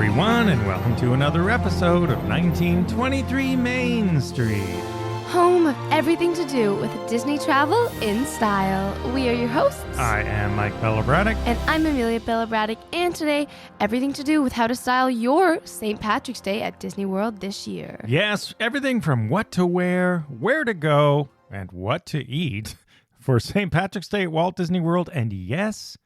everyone, and welcome to another episode of 1923 Main Street. Home of everything to do with Disney travel in style. We are your hosts. I am Mike Bellabraddock. And I'm Amelia Bellabraddock. And today, everything to do with how to style your St. Patrick's Day at Disney World this year. Yes, everything from what to wear, where to go, and what to eat for St. Patrick's Day at Walt Disney World. And yes,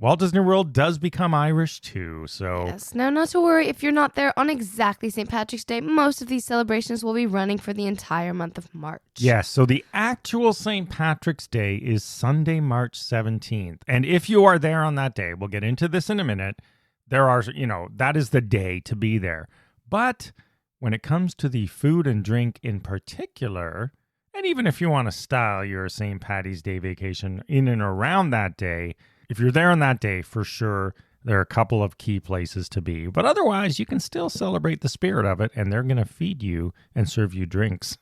Walt Disney World does become Irish too, so... Yes, now not to worry if you're not there on exactly St. Patrick's Day. Most of these celebrations will be running for the entire month of March. Yes, so the actual St. Patrick's Day is Sunday, March 17th. And if you are there on that day, we'll get into this in a minute, that is the day to be there. But when it comes to the food and drink in particular, and even if you want to style your St. Paddy's Day vacation in and around that day, if you're there on that day, for sure, there are a couple of key places to be. But otherwise, you can still celebrate the spirit of it, and they're going to feed you and serve you drinks,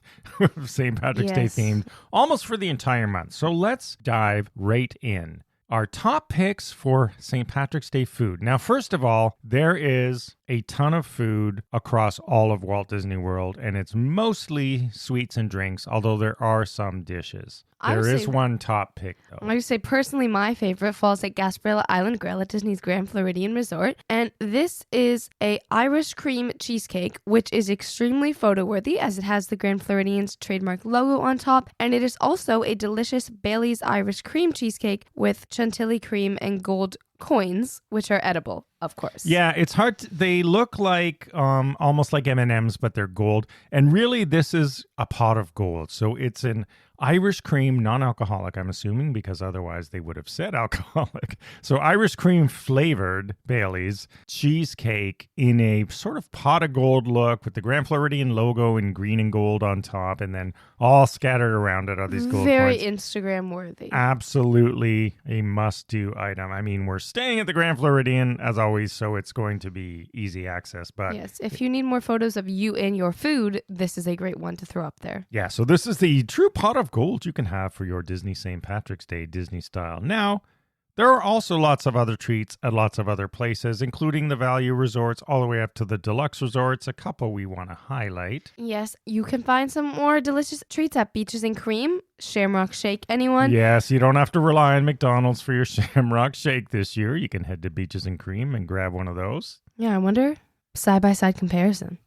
St. Patrick's Day themed, almost for the entire month. So let's dive right in. Our top picks for St. Patrick's Day food. Now, first of all, there is a ton of food across all of Walt Disney World, and it's mostly sweets and drinks, although there are some dishes. There is one top pick, though. I would say, personally, my favorite falls at Gasparilla Island Grill at Disney's Grand Floridian Resort. And this is a Irish cream cheesecake, which is extremely photo-worthy as it has the Grand Floridian's trademark logo on top. And it is also a delicious Bailey's Irish cream cheesecake with chantilly cream and gold coins, which are edible, of course. Yeah, it's hard. They look like almost like M&Ms, but they're gold. And really, this is a pot of gold. So it's an Irish cream, non-alcoholic, I'm assuming, because otherwise they would have said alcoholic. So Irish cream flavored Bailey's cheesecake in a sort of pot of gold look with the Grand Floridian logo in green and gold on top, and then all scattered around it are these gold Very coins. Instagram worthy. Absolutely a must-do item. I mean, we're staying at the Grand Floridian, as always, so it's going to be easy access. But yes, if you need more photos of you and your food, this is a great one to throw up there. Yeah, so this is the true pot of gold you can have for your Disney St. Patrick's Day Disney style. Now, there are also lots of other treats at lots of other places, including the value resorts all the way up to the deluxe resorts, a couple we want to highlight. Yes, you can find some more delicious treats at Beaches and Cream, Shamrock Shake, anyone? Yes, you don't have to rely on McDonald's for your Shamrock Shake this year. You can head to Beaches and Cream and grab one of those. Yeah, I wonder, side-by-side comparison.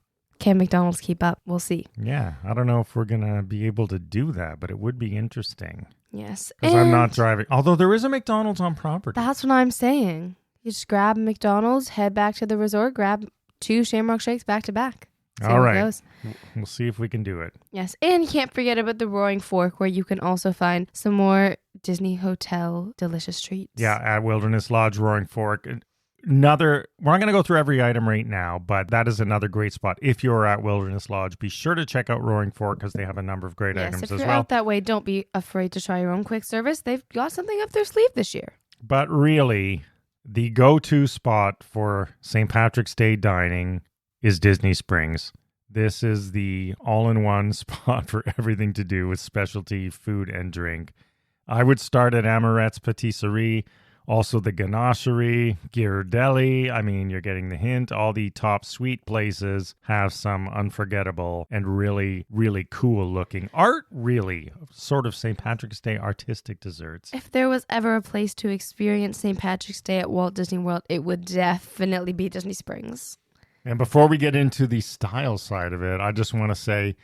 Can McDonald's keep up? We'll see. Yeah, I don't know if we're going to be able to do that, but it would be interesting. Yes. Because I'm not driving. Although there is a McDonald's on property. That's what I'm saying. You just grab McDonald's, head back to the resort, grab 2 Shamrock Shakes back to back. See all how right. It goes. We'll see if we can do it. Yes. And you can't forget about the Roaring Fork, where you can also find some more Disney Hotel delicious treats. Yeah, at Wilderness Lodge, Roaring Fork. We're not going to go through every item right now, but that is another great spot. If you're at Wilderness Lodge, be sure to check out Roaring Fork because they have a number of great items as well. If you're out that way, don't be afraid to try your own quick service. They've got something up their sleeve this year. But really, the go-to spot for St. Patrick's Day dining is Disney Springs. This is the all-in-one spot for everything to do with specialty food and drink. I would start at Amorette's Patisserie. Also the Ganachery, Ghirardelli. I mean, you're getting the hint. All the top sweet places have some unforgettable and really, really cool looking sort of St. Patrick's Day artistic desserts. If there was ever a place to experience St. Patrick's Day at Walt Disney World, it would definitely be Disney Springs. And before we get into the style side of it, I just want to say,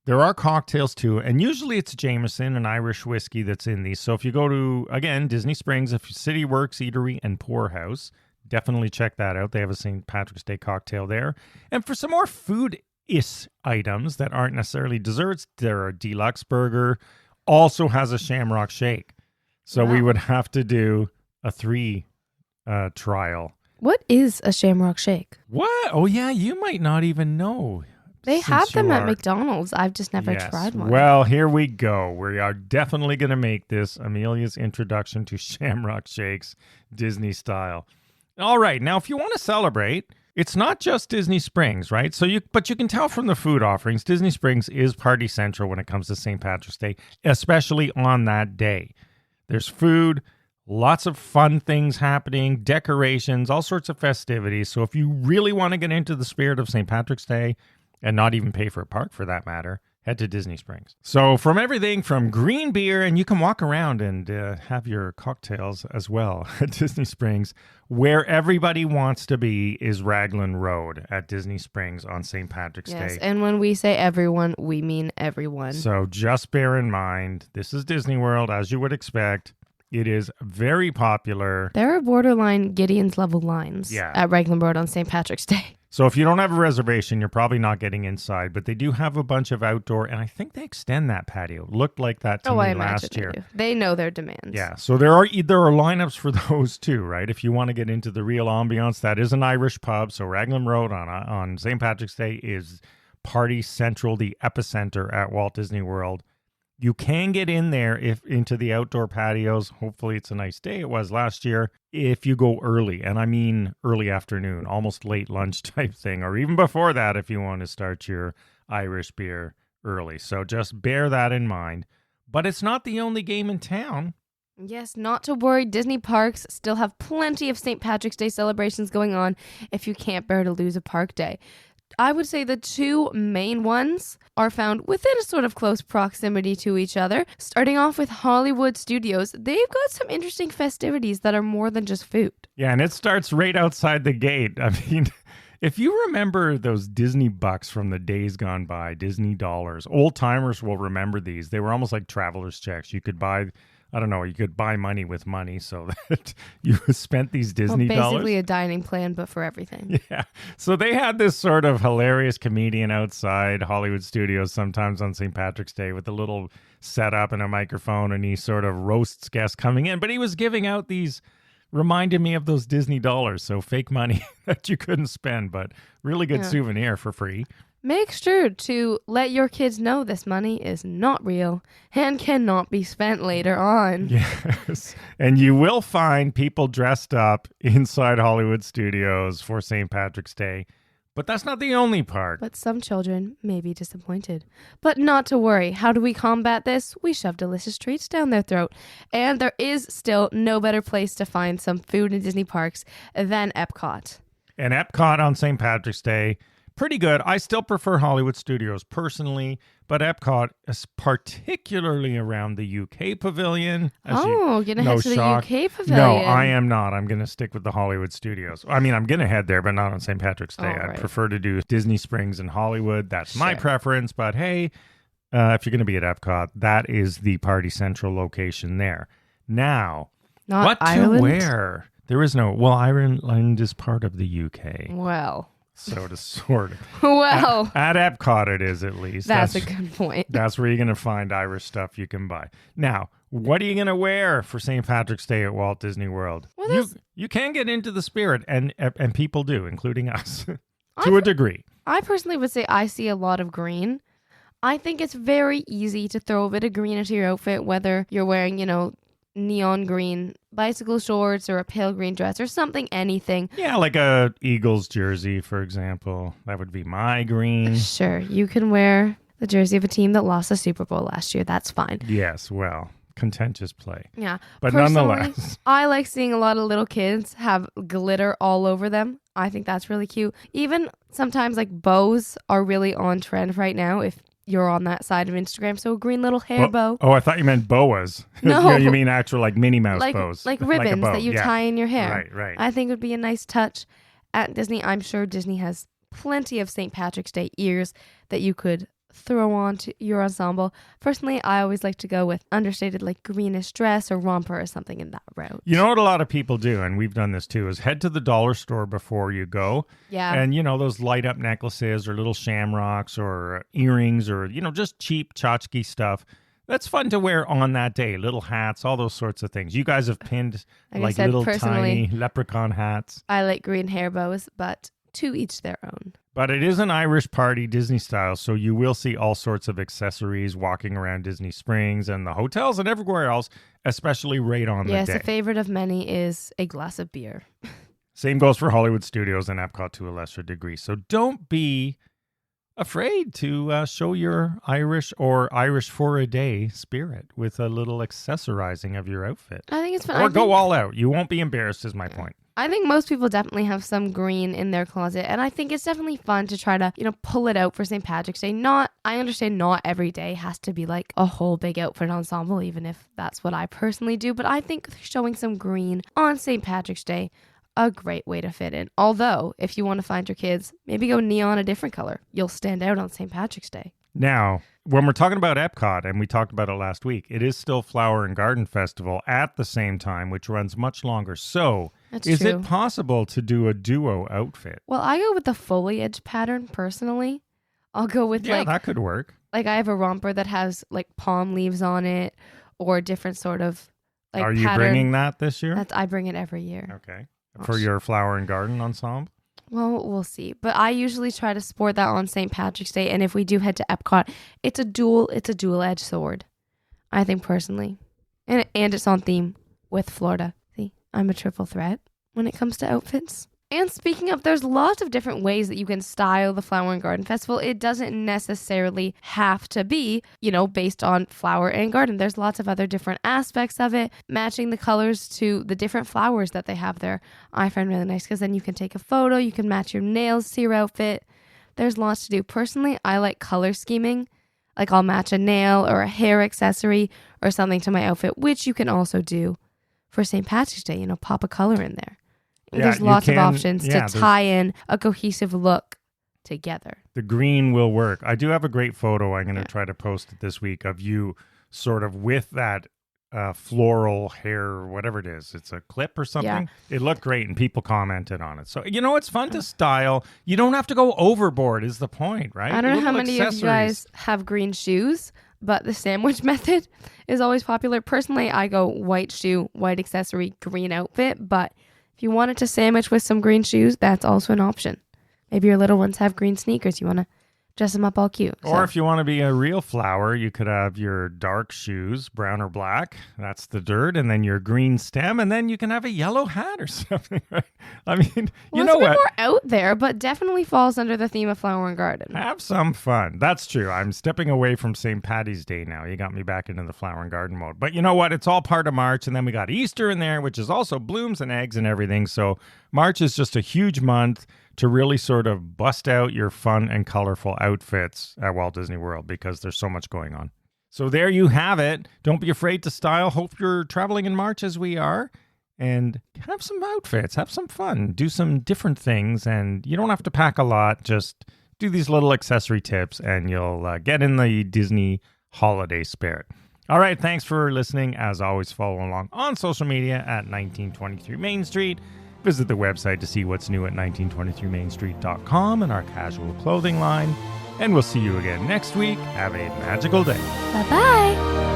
there are cocktails too, and usually it's Jameson, an Irish whiskey that's in these. So if you go to, again, Disney Springs, if City Works Eatery and Poorhouse, definitely check that out. They have a St. Patrick's Day cocktail there. And for some more food-ish items that aren't necessarily desserts, there are Deluxe Burger, also has a Shamrock Shake. So we would have to do a 3 trial. What is a Shamrock Shake? What? Oh, yeah, you might not even know. They have them at McDonald's. I've just never tried one. Well, here we go. We are definitely going to make this Amelia's introduction to Shamrock Shakes, Disney style. All right. Now, if you want to celebrate, it's not just Disney Springs, right? But you can tell from the food offerings, Disney Springs is party central when it comes to St. Patrick's Day, especially on that day. There's food, Lots of fun things happening, decorations, all sorts of festivities. So if you really want to get into the spirit of St. Patrick's Day and not even pay for a park for that matter, head to Disney Springs. So from everything from green beer, and you can walk around and have your cocktails as well at Disney Springs, where everybody wants to be is Raglan Road at Disney Springs on St. Patrick's Day. Yes, and when we say everyone, we mean everyone. So just bear in mind, this is Disney World, as you would expect. It is very popular. There are borderline Gideon's level lines at Raglan Road on St. Patrick's Day. So if you don't have a reservation, you're probably not getting inside, but they do have a bunch of outdoor, and I think they extend that patio. Looked like that to me last year. They know their demands. Yeah, so there are lineups for those too, right? If you want to get into the real ambiance, that is an Irish pub. So Raglan Road on St. Patrick's Day is Party Central, the epicenter at Walt Disney World. You can get in there into the outdoor patios. Hopefully it's a nice day. It was last year. If you go early, and I mean early afternoon, almost late lunch type thing, or even before that if you want to start your Irish beer early. So just bear that in mind. But it's not the only game in town. Yes, not to worry. Disney parks still have plenty of St. Patrick's Day celebrations going on if you can't bear to lose a park day. I would say the two main ones are found within a sort of close proximity to each other. Starting off with Hollywood Studios, they've got some interesting festivities that are more than just food. Yeah, and it starts right outside the gate. I mean, if you remember those Disney bucks from the days gone by, Disney dollars, old timers will remember these. They were almost like traveler's checks. You could buy, I don't know, you could buy money with money so that you spent these Disney dollars. Basically a dining plan, but for everything. Yeah. So they had this sort of hilarious comedian outside Hollywood Studios sometimes on St. Patrick's Day with a little setup and a microphone, and he sort of roasts guests coming in. But he was giving out these, reminded me of those Disney dollars, so fake money that you couldn't spend, but really good souvenir for free. Make sure to let your kids know this money is not real and cannot be spent later on. Yes. And you will find people dressed up inside Hollywood Studios for St. Patrick's Day. But that's not the only part. But some children may be disappointed. But not to worry. How do we combat this? We shove delicious treats down their throat. And there is still no better place to find some food in Disney parks than Epcot. And Epcot on St. Patrick's Day, pretty good. I still prefer Hollywood Studios personally, but Epcot is particularly around the UK pavilion. Gonna head to the UK pavilion. No, I am not. I'm going to stick with the Hollywood Studios. I mean, I'm going to head there, but not on St. Patrick's Day. I'd prefer to do Disney Springs and Hollywood. That's my preference. But hey, if you're going to be at Epcot, that is the Party Central location there. Now, not what Ireland? to wear? There is no, well, Ireland is part of the UK. Well. So to sort of. Well. At Epcot it is, at least. That's a good point. That's where you're going to find Irish stuff you can buy. Now, what are you going to wear for St. Patrick's Day at Walt Disney World? Well, you can get into the spirit, and people do, including us, to a degree. I personally would say I see a lot of green. I think it's very easy to throw a bit of green into your outfit, whether you're wearing, neon green bicycle shorts or a pale green dress or something, anything. Yeah, like a Eagles jersey, for example. That would be my green. Sure, you can wear the jersey of a team that lost the Super Bowl last year. That's fine. Yes, well, contentious play. Yeah. But personally, nonetheless. I like seeing a lot of little kids have glitter all over them. I think that's really cute. Even sometimes like bows are really on trend right now if you're on that side of Instagram. So a green little hair bow. Oh, I thought you meant boas. No. You mean actual like Minnie Mouse bows. Like ribbons that you tie in your hair. Right. I think it would be a nice touch at Disney. I'm sure Disney has plenty of St. Patrick's Day ears that you could throw on to your ensemble. Personally, I always like to go with understated like greenish dress or romper or something in that route. You know what a lot of people do, and we've done this too, is head to the dollar store before you go. Yeah. And, those light up necklaces or little shamrocks or earrings or, just cheap tchotchke stuff. That's fun to wear on that day. Little hats, all those sorts of things. You guys have pinned like little tiny leprechaun hats. I like green hair bows, but to each their own. But it is an Irish party, Disney style, so you will see all sorts of accessories walking around Disney Springs and the hotels and everywhere else, especially right on the day. Yes, a favorite of many is a glass of beer. Same goes for Hollywood Studios and Epcot to a lesser degree. So don't be afraid to show your Irish or Irish for a day spirit with a little accessorizing of your outfit. I think it's fun. Or go all out. You won't be embarrassed is my point. I think most people definitely have some green in their closet, and I think it's definitely fun to try to, pull it out for St. Patrick's Day. I understand not every day has to be like a whole big outfit ensemble, even if that's what I personally do, but I think showing some green on St. Patrick's Day, a great way to fit in. Although, if you want to find your kids, maybe go neon a different color. You'll stand out on St. Patrick's Day. Now, when we're talking about Epcot, and we talked about it last week, it is still Flower and Garden Festival at the same time, which runs much longer. So, is it possible to do a duo outfit? Well, I go with the foliage pattern personally. I'll go with that could work. Like I have a romper that has like palm leaves on it or different sort of like Are you pattern. Bringing that this year? I bring it every year. Okay. For your Flower and Garden ensemble? Well, we'll see. But I usually try to sport that on St. Patrick's Day. And if we do head to Epcot, it's a dual-edged sword, I think personally. And it's on theme with Florida. See, I'm a triple threat when it comes to outfits. And speaking of, there's lots of different ways that you can style the Flower and Garden Festival. It doesn't necessarily have to be, based on flower and garden. There's lots of other different aspects of it, matching the colors to the different flowers that they have there. I find really nice because then you can take a photo, you can match your nails to your outfit. There's lots to do. Personally, I like color scheming. Like I'll match a nail or a hair accessory or something to my outfit, which you can also do for St. Patrick's Day, pop a color in there. There's lots of options to tie in a cohesive look together. The green will work. I do have a great photo. I'm going to try to post it this week of you sort of with that floral hair or whatever it is. It's a clip or something. Yeah. It looked great and people commented on it. So, it's fun to style. You don't have to go overboard is the point, right? I don't know how many of you guys have green shoes, but the sandwich method is always popular. Personally, I go white shoe, white accessory, green outfit, but if you wanted to sandwich with some green shoes, that's also an option. Maybe your little ones have green sneakers. You want to dress them up all cute. Or if you want to be a real flower, you could have your dark shoes, brown or black. That's the dirt. And then your green stem. And then you can have a yellow hat or something, right? I mean, you know what? It's a bit more out there, but definitely falls under the theme of Flower and Garden. Have some fun. That's true. I'm stepping away from St. Patty's Day now. You got me back into the Flower and Garden mode. But you know what? It's all part of March. And then we got Easter in there, which is also blooms and eggs and everything. So March is just a huge month to really sort of bust out your fun and colorful outfits at Walt Disney World because there's so much going on. So there you have it. Don't be afraid to style. Hope you're traveling in March as we are. And have some outfits. Have some fun. Do some different things. And you don't have to pack a lot. Just do these little accessory tips and you'll get in the Disney holiday spirit. All right. Thanks for listening. As always, follow along on social media at 1923 Main Street. Visit the website to see what's new at 1923mainstreet.com and our casual clothing line. And we'll see you again next week. Have a magical day. Bye-bye.